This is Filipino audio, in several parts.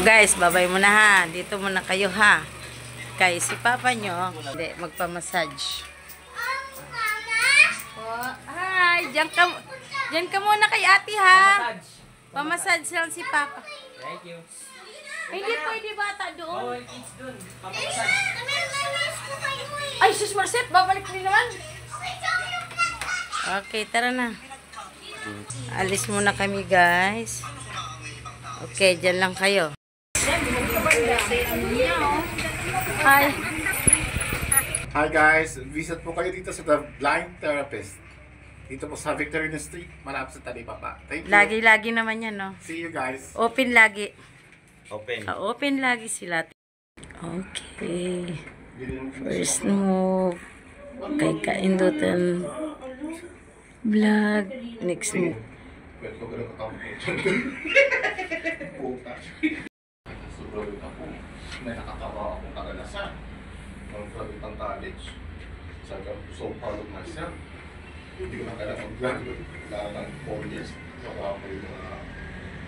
Guys, babay muna ha. Dito muna kayo ha. Kay si papa nyo, hindi, magpamassage. Oh, hi! Diyan ka muna kay ate ha. Pamassage lang si papa. Thank you. Hindi pwede bata doon. Oh, kids doon. Pamassage. Ay, sus Marcet, babalik din naman. Okay, tara na. Alis muna kami guys. Okay, dyan lang kayo. Hi. Hi guys, visit po kayo dito sa The Blind Therapist. Dito po sa Victorino Street, malapit sa Talipapa. Thank you. Lagi-lagi naman yan, no? See you guys. Open lagi. Open. Open lagi sila. Okay. First move. Kay Kaindutan vlog. Next move. Sobrang ako. May nakatawa akong karanasan. Ang grabe pang college. So proud of myself. Hindi ko na kailangan mag-vlog. Kailangan ng 4 years. Saka ako yung mga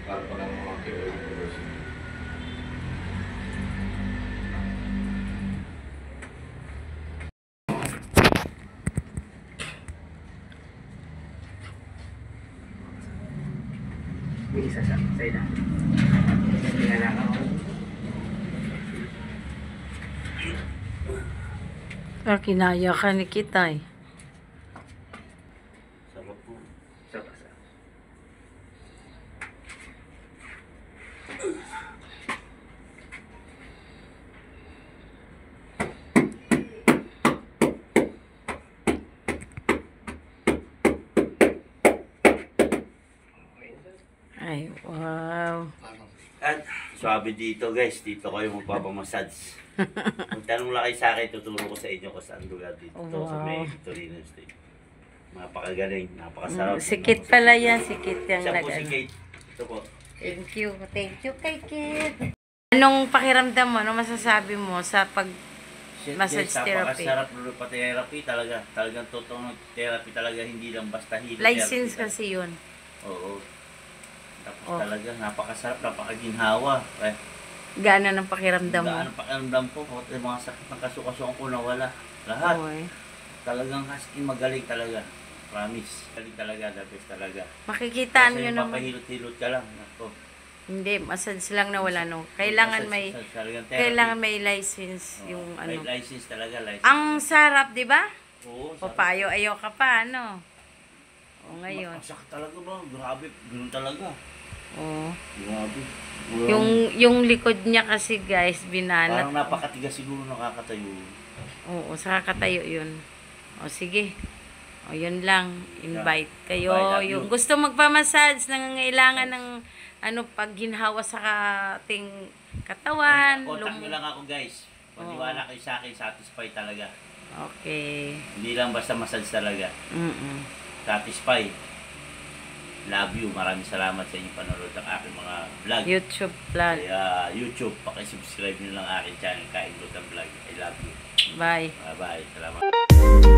lalo pa ng mga Killer University. May isa sa ina. Tingnan lang ako. Kinaya ka ni Kitay. Sarap po. Sarap. Ay, wow. At swabe dito guys, dito kayo magpapamassage. Kung tanong lang kayo sa akin, tuturo ko sa inyo kung saan lugar dito. Wow. Sa may Victorino Street. Napakagaling, napakasarap. Sikit pala yan. Sikit yung Siya po si nag-ano. Kate. Ito po. Thank you. Thank you kay Kit. Anong pakiramdam mo? Anong masasabi mo sa pag-massage therapy? Napakasarap lupa therapy talaga. Talagang totoong therapy talaga, hindi lang basta healing License therapy. kasi yun. Oo. Tapos Oh. talaga, napakasarap, napakaginhawa. Gaano ng pakiramdam mo? Gaano pakiramdam ko, yung mga sakit ng kasukasuan ko nawala. Lahat. Okay. Talagang haskin magaling talaga. Promise. Galing talaga, the best talaga. Makikita nyo Kasi naman. papahilot-hilot ka lang. Ako. Hindi, massage lang na wala no. Kailangan may license yung May ano. license talaga, license. Ang sarap, di ba? Oo, O payo-ayo ka pa, ano? O ngayon. Ang sakit talaga ba? Grabe, ganoon talaga. O. Grabe. Yung likod niya kasi guys, binanat. Parang napakatigas siguro nakakatayo. Oo, sa kakatayo yun. O sige. O yun lang. Invite kayo. Invite Yung you. gusto magpamassage, nangangailangan ng ano, pagginhawa sa ating katawan. Contact nyo lang ako guys. Paniwala kayo sa akin, satisfy talaga. Okay. Hindi lang basta massage talaga. Satisfy. Love you. Maraming salamat sa inyong panonood ng aking mga vlog. YouTube vlog. Kaya YouTube, pakisubscribe nyo lang aking channel, Kaindutan Vlog. I love you. Bye. Bye-bye. Salamat.